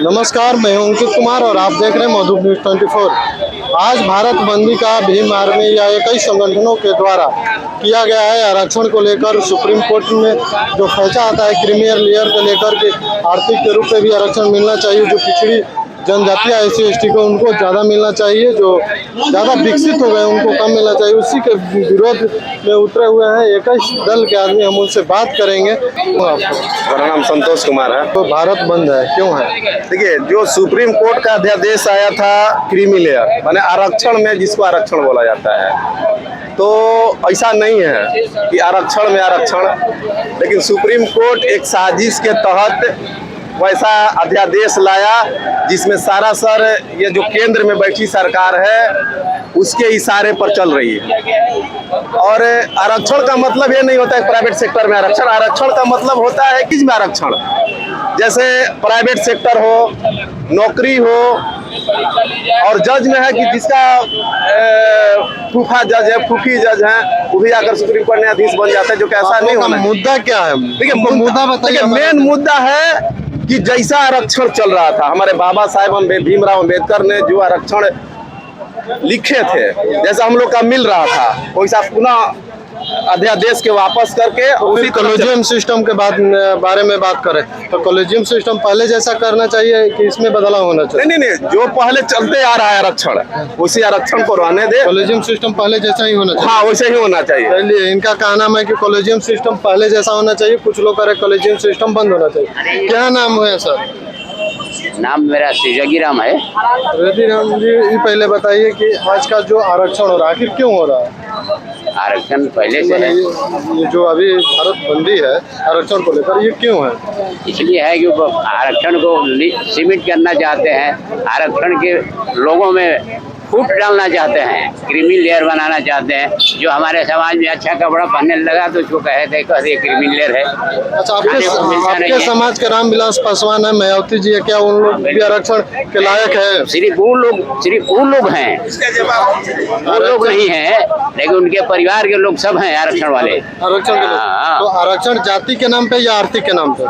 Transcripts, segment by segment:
नमस्कार, मैं हूं अंकित कुमार और आप देख रहे हैं मधु न्यूज 24। आज भारत बंदी का भीम आर्मी या कई संगठनों के द्वारा किया गया है। आरक्षण को लेकर सुप्रीम कोर्ट में जो फैसला आता है क्रीमियर लेयर को लेकर के आर्थिक के रूप में भी आरक्षण मिलना चाहिए। जो पिछड़ी जनजातियाँ एससी एसटी को उनको ज़्यादा मिलना चाहिए, जो ज़्यादा विकसित हो गए उनको कम मिलना चाहिए। उसी के विरोध में उतरे हुए हैं 21 दल के आदमी। हम उनसे बात करेंगे। मेरा नाम संतोष कुमार है। तो भारत बंद है, क्यों है? देखिए, जो सुप्रीम कोर्ट का अध्यादेश आया था क्रीमी लेयर माने आरक्षण में, जिसको आरक्षण बोला जाता है, तो ऐसा नहीं है कि आरक्षण में आरक्षण, लेकिन सुप्रीम कोर्ट एक साजिश के तहत वैसा अध्यादेश लाया जिसमें सारा सर ये जो केंद्र में बैठी सरकार है उसके इशारे पर चल रही है। और आरक्षण का मतलब ये नहीं होता है प्राइवेट सेक्टर में आरक्षण। आरक्षण का मतलब होता है किस में आरक्षण, जैसे प्राइवेट सेक्टर हो, नौकरी हो, और जज में है कि जिसका फूफा जज है, फूफी जज है, वो भी आकर सुप्रीम कोर्ट न्यायाधीश बन जाता है, जो कि ऐसा नहीं होना। मुद्दा क्या है? देखिए, मुद्दा बताइए। मेन मुद्दा है कि जैसा आरक्षण चल रहा था, हमारे बाबा साहेब भीमराव अम्बेडकर ने जो आरक्षण लिखे थे, जैसा हम लोग का मिल रहा था, वैसा पुनः अध्यादेश के वापस करके उसी कॉलेजियम सिस्टम के बारे में बात करें तो कॉलेजियम सिस्टम पहले जैसा करना चाहिए कि इसमें बदलाव होना चाहिए? नहीं, जो पहले चलते आ रहा है आरक्षण, उसी आरक्षण को रहने दे। कॉलेजियम सिस्टम पहले जैसा ही होना चाहिए। हाँ, वैसे ही होना चाहिए। चलिए, इनका कहना है कि कॉलेजियम सिस्टम पहले जैसा होना चाहिए, कुछ लोग कह रहे कॉलेजियम सिस्टम बंद होना चाहिए। क्या नाम है सर? नाम मेरा श्री राम है। रेड्डी जी, पहले बताइए कि आज का जो आरक्षण हो रहा है आखिर क्यों हो रहा है? आरक्षण पहले से है। ये जो अभी भारत बंदी है आरक्षण को लेकर, ये क्यों है? इसलिए है कि वो आरक्षण को सीमित करना चाहते हैं, आरक्षण के लोगों में फूट डालना चाहते हैं, क्रीमी लेयर बनाना चाहते हैं। जो हमारे समाज में अच्छा कपड़ा पहनने लगा तो उसको कहते क्रीमी लेयर है। अच्छा, आपके समाज के रामविलास पासवान है, मायावती जी है, क्या उन लोग भी आरक्षण के लायक है? सिर्फ वो लोग हैं, वो लोग नहीं है, लेकिन उनके परिवार के लोग सब हैं आरक्षण वाले। आरक्षण के लोग। तो आरक्षण जाति के नाम पे या आर्थिक के नाम पे?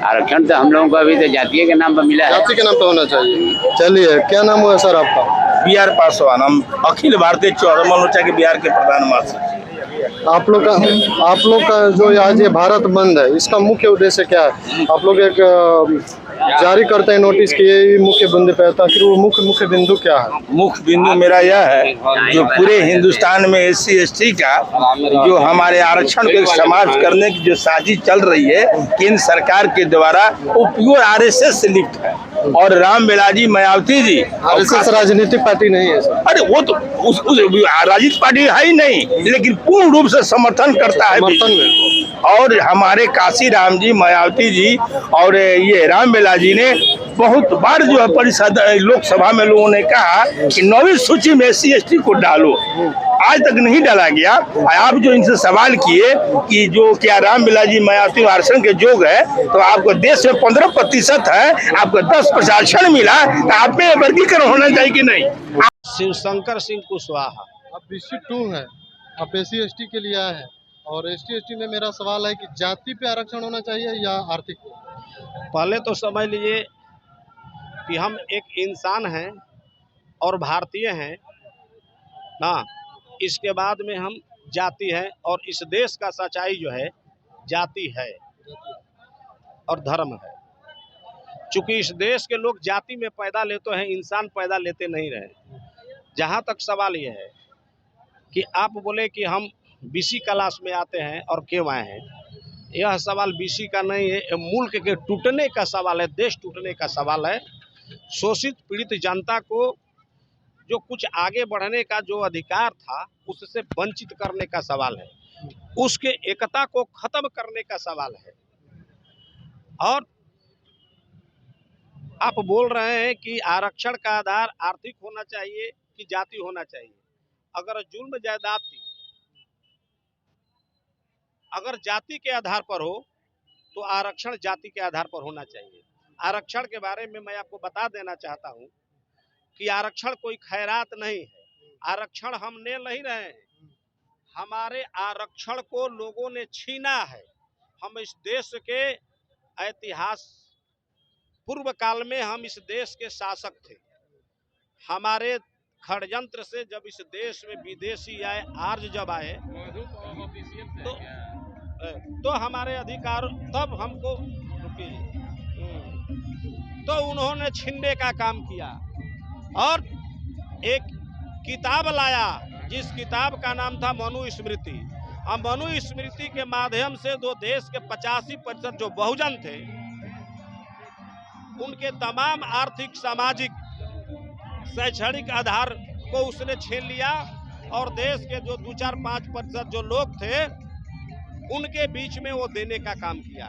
आरक्षण तो हम लोगों को अभी तो जातीय के नाम पर मिला है। जाति के नाम पे होना चाहिए। चलिए, क्या नाम हुआ सर आपका? बी.आर. पासवान। हम अखिल भारतीय चौरम मोर्चा के बिहार के प्रधान महासचिव। आप लोग का जो आज ये भारत बंद है, इसका मुख्य उद्देश्य क्या है? आप लोग एक जारी करते हैं नोटिस की ये मुख्य बिंदु पे, आखिर वो मुख्य बिंदु क्या है? मुख्य बिंदु मेरा यह है, जो पूरे हिंदुस्तान में एससी एसटी का जो हमारे आरक्षण को समाप्त करने की जो साजिश चल रही है केंद्र सरकार के द्वारा, वो प्योर आरएसएस से लिप्त है। और रामविलास मायावती जी आरएसएस राजनीतिक पार्टी नहीं है सर। अरे वो तो उस राजनीतिक पार्टी है ही नहीं, लेकिन पूर्ण रूप से समर्थन करता है। और हमारे काशी राम जी, मायावती जी और ये रामविलास जी ने बहुत बार जो है परिषद लोकसभा में लोगों ने कहा कि 9वीं सूची में एससी एसटी को डालो, आज तक नहीं डाला गया। आप जो इनसे सवाल किए कि जो क्या रामविलास जी मायावती आरक्षण के योग है, तो आपको देश में 15% है, आपको 10% आरक्षण मिला, तो आप में वर्गीकरण होना चाहिए कि नहीं? शिवशंकर सिंह कुशवाहा। आप BC2 है, आप SC ST के लिए आए हैं, और ST ST में मेरा सवाल है कि जाति पे आरक्षण होना चाहिए या आर्थिक? पहले तो समझ लीजिए कि हम एक इंसान हैं और भारतीय हैं ना, इसके बाद में हम जाति है, और इस देश का सच्चाई जो है जाति है और धर्म है। चूंकि इस देश के लोग जाति में पैदा लेते हैं, इंसान पैदा लेते नहीं रहे। जहाँ तक सवाल यह है कि आप बोले कि हम BC क्लास में आते हैं और क्यों आए हैं, यह सवाल BC का नहीं है, मुल्क के टूटने का सवाल है, देश टूटने का सवाल है। शोषित पीड़ित जनता को जो कुछ आगे बढ़ने का जो अधिकार था उससे वंचित करने का सवाल है, उसके एकता को खत्म करने का सवाल है। और आप बोल रहे हैं कि आरक्षण का आधार आर्थिक होना चाहिए कि जाति होना चाहिए। अगर जुल्म ज्यादती अगर जाति के आधार पर हो तो आरक्षण जाति के आधार पर होना चाहिए। आरक्षण के बारे में मैं आपको बता देना चाहता हूं कि आरक्षण कोई खैरात नहीं है। आरक्षण हम ले नहीं रहे हैं, हमारे आरक्षण को लोगों ने छीना है। हम इस देश के इतिहास पूर्व काल में हम इस देश के शासक थे। हमारे षड्यंत्र से जब इस देश में विदेशी आए, आर्य जब आए तो हमारे अधिकार तब हमको तो उन्होंने छीनने का काम किया और एक किताब लाया जिस किताब का नाम था मनुस्मृति। अब मनुस्मृति के माध्यम से दो देश के 85% जो बहुजन थे उनके तमाम आर्थिक, सामाजिक, शैक्षणिक आधार को उसने छीन लिया और देश के जो 2-4-5% जो लोग थे उनके बीच में वो देने का काम किया।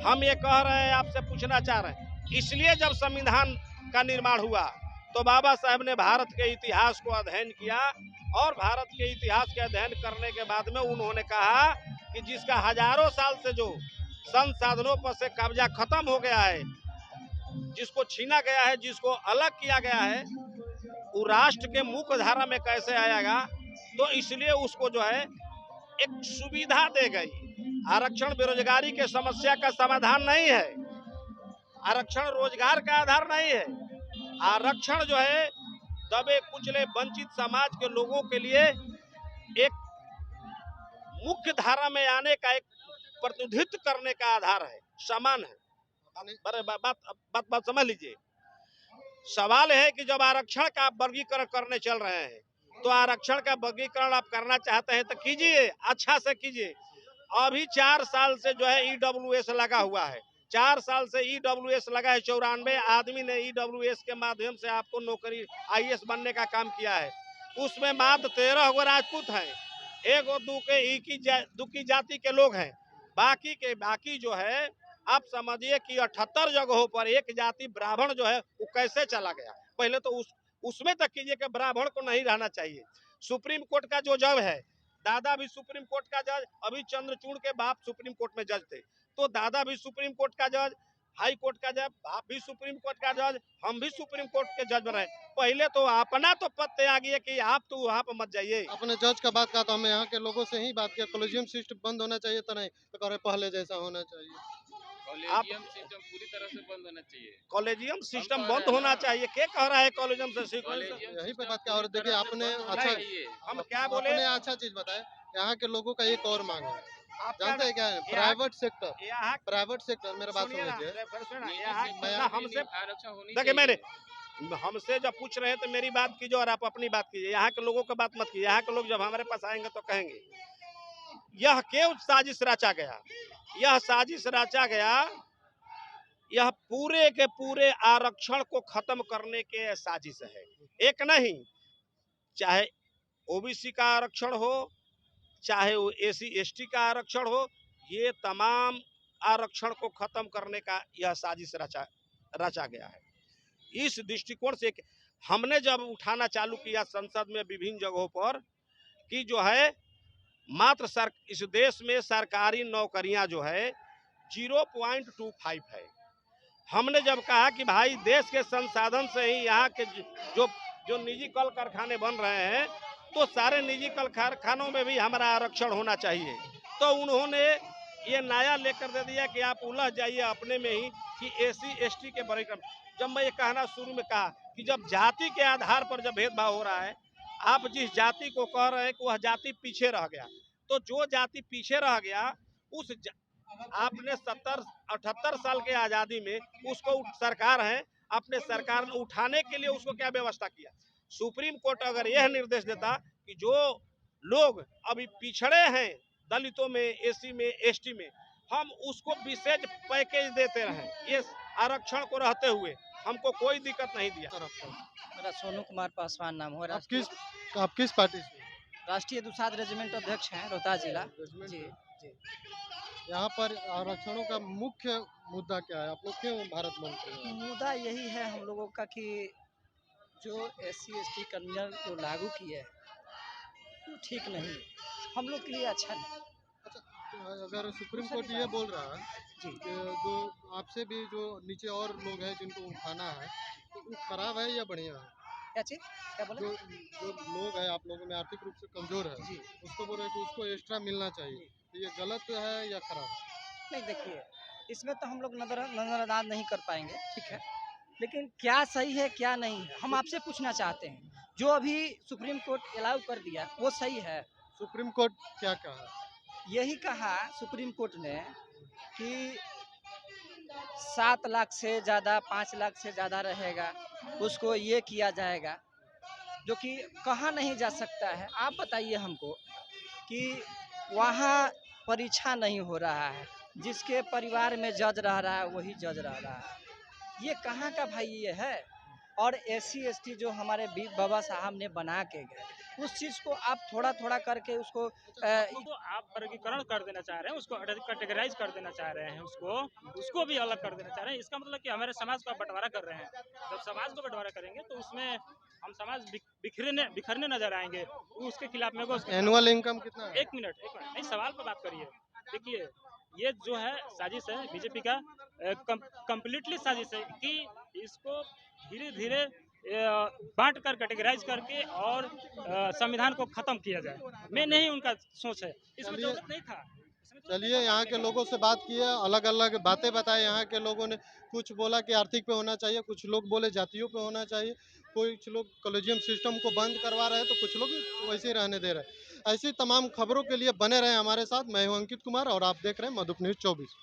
हम ये कह रहे हैं, आपसे पूछना चाह रहे हैं, इसलिए जब संविधान का निर्माण हुआ तो बाबा साहब ने भारत के इतिहास को अध्ययन किया और भारत के इतिहास के अध्ययन करने के बाद में उन्होंने कहा कि जिसका हजारों साल से जो संसाधनों पर से कब्जा खत्म हो गया है, जिसको छीना गया है, जिसको अलग किया गया है, वो राष्ट्र के मुख्य धारा में कैसे आएगा। तो इसलिए उसको जो है एक सुविधा दे गई। आरक्षण बेरोजगारी के समस्या का समाधान नहीं है, आरक्षण रोजगार का आधार नहीं है। आरक्षण जो है दबे कुचले वंचित समाज के लोगों के लिए एक मुख्य धारा में आने का, एक प्रतिनिधित्व करने का आधार है, समान है। बात समझ लीजिए। सवाल है कि जब आरक्षण का आप वर्गीकरण करने चल रहे हैं तो आरक्षण का वर्गीकरण आप करना चाहते हैं तो कीजिए, अच्छा से कीजिए। अभी 4 साल से जो है EWS लगा हुआ है, 4 साल से EWS लगा है। 94 आदमी ने EWS के माध्यम से आपको नौकरी IAS बनने का काम किया है। उसमें मात्र 13 गो राजपूत हैं, 1 और 2 के दुखी जाति के लोग हैं। बाकी जो है आप समझिए कि 78 जगहों पर एक जाति ब्राह्मण जो है वो कैसे चला गया। पहले तो उसमें तक कीजिए कि ब्राह्मण को नहीं रहना चाहिए। सुप्रीम कोर्ट का जो जज है, दादा भी सुप्रीम कोर्ट का जज, अभी चंद्रचूड़ के बाप सुप्रीम कोर्ट में जज थे, तो दादा भी सुप्रीम कोर्ट का जज, हाई कोर्ट का जज, बाप भी सुप्रीम कोर्ट का जज, हम भी सुप्रीम कोर्ट के जज बने। पहले तो अपना तो पद त्याग गया कि आप तो वहाँ पर मत जाइए। अपने जज का बात कहा तो हमें यहाँ के लोगों से ही बात किया, कॉलेजियम सिस्टम बंद होना चाहिए तो नहीं तो कह रहे पहले जैसा होना चाहिए। कॉलेजियम सिस्टम पूरी तरह से बंद होना चाहिए। कॉलेजियम सिस्टम बंद होना चाहिए। क्या कह रहा है कॉलेजियम से? यही पे बात क्या। और देखिए आपने अच्छा, हम क्या बोले, आपने अच्छा चीज बताया। यहाँ के लोगों का एक और मांग है, आप जानते हैं क्या है? प्राइवेट सेक्टर, यहाँ प्राइवेट सेक्टर, मेरा बात सुन लीजिए। हमसे आरक्षण होनी देखिए, मैंने हमसे जब पूछ रहे हैं तो मेरी बात कीजिए और आप अपनी बात कीजिए, यहाँ के लोगों की बात मत कीजिए। यहाँ के लोग जब हमारे पास आएंगे तो कहेंगे यह क्यों साजिश रचा गया, यह साजिश रचा गया, यह पूरे के पूरे आरक्षण को खत्म करने के साजिश है। एक नहीं, चाहे ओबीसी का आरक्षण हो, चाहे वो SC ST का आरक्षण हो, ये तमाम आरक्षण को खत्म करने का यह साजिश रचा गया है। इस दृष्टिकोण से हमने जब उठाना चालू किया संसद में विभिन्न जगहों पर कि जो है मात्र इस देश में सरकारी नौकरियां जो है 0.25 है। हमने जब कहा कि भाई देश के संसाधन से ही यहाँ के जो निजी कल कारखाने बन रहे हैं तो सारे निजी कल कारखानों में भी हमारा आरक्षण होना चाहिए, तो उन्होंने ये नया लेकर दे दिया कि आप उलझ जाइए अपने में ही कि SC ST के वर्गीकरण। जब मैं ये कहना शुरू में कहा कि जब जाति के आधार पर जब भेदभाव हो रहा है, आप जिस जाति को कह रहे हैं कि वह जाति पीछे रह गया, तो जो जाति पीछे रह गया आपने 78 साल के आज़ादी में उसको सरकार है, अपने सरकार ने उठाने के लिए उसको क्या व्यवस्था किया। सुप्रीम कोर्ट अगर यह निर्देश देता कि जो लोग अभी पिछड़े हैं, दलितों में, SC में, ST में, हम उसको विशेष पैकेज देते रहे, ये आरक्षण को रहते हुए हमको कोई दिक्कत नहीं दिया। मेरा सोनू कुमार पासवान नाम हो। आप किस पार्टी से? राष्ट्रीय दुसाध रेजिमेंट अध्यक्ष हैं, रोहतास जिला। जी जी। यहाँ पर आरक्षणों का मुख्य मुद्दा क्या है? आप लोग क्यों भारत बंद कर रहे हैं? मुद्दा यही है हम लोगों का कि जो SC ST कन्या जो लागू किए है वो ठीक नहीं है, हम लोग के लिए अच्छा नहीं। अच्छा, तो अगर सुप्रीम कोर्ट ये बोल रहा है जी कि जो आपसे भी जो नीचे और लोग हैं जिनको उठाना है, तो वो खराब है या बढ़िया है? क्या चीज, क्या बोले? जो लोग हैं, आप लोगों में आर्थिक रूप से कमजोर है, उसको बोल रहे हैं कि उसको एक्स्ट्रा मिलना चाहिए, तो ये गलत है या खराब है? नहीं, देखिए इसमें तो हम लोग नज़रअंदाज नहीं कर पाएंगे, ठीक है, लेकिन क्या सही है क्या नहीं है हम आपसे पूछना चाहते हैं। जो अभी सुप्रीम कोर्ट अलाउ कर दिया वो सही है? सुप्रीम कोर्ट क्या कहा? यही कहा सुप्रीम कोर्ट ने कि 7 लाख से ज़्यादा 5 लाख से ज़्यादा रहेगा उसको ये किया जाएगा, जो कि कहा नहीं जा सकता है। आप बताइए हमको कि वहाँ परीक्षा नहीं हो रहा है, जिसके परिवार में जज रह रहा है वही जज रह रहा है, ये कहाँ का भाई ये है? और SC ST जो हमारे बाबा साहब ने बना के गए, उस चीज़ को आप थोड़ा थोड़ा करके उसको तो आप वर्गीकरण कर देना चाह रहे हैं, उसको कैटेगराइज कर देना चाह रहे हैं, उसको भी अलग कर देना चाह रहे हैं। इसका मतलब कि हमारे समाज का बंटवारा कर रहे हैं। जब समाज को बंटवारा करेंगे तो उसमें हम समाज बिखरने नजर आएंगे। उसके खिलाफ में एनुअल इनकम कितना है? एक मिनट नहीं, सवाल पर बात करिए। देखिए, ये जो है साजिश है बीजेपी का, कंप्लीटली साजिश है कि इसको धीरे धीरे बांट कर कैटेगराइज करके और संविधान को खत्म किया जाए। मैं नहीं, उनका सोच है, इसमें जरूरत नहीं था। चलिए, यहाँ के लोगों से बात की है, अलग अलग बातें बताए यहाँ के लोगों ने। कुछ बोला कि आर्थिक पे होना चाहिए, कुछ लोग बोले जातियों पे होना चाहिए, कुछ लोग कॉलेजियम सिस्टम को बंद करवा रहे हैं, तो कुछ लोग वैसे ही रहने दे रहे हैं। ऐसी तमाम खबरों के लिए बने रहे हमारे साथ। मैं हूं अंकित कुमार और आप देख रहे हैं मधुप न्यूज़ 24।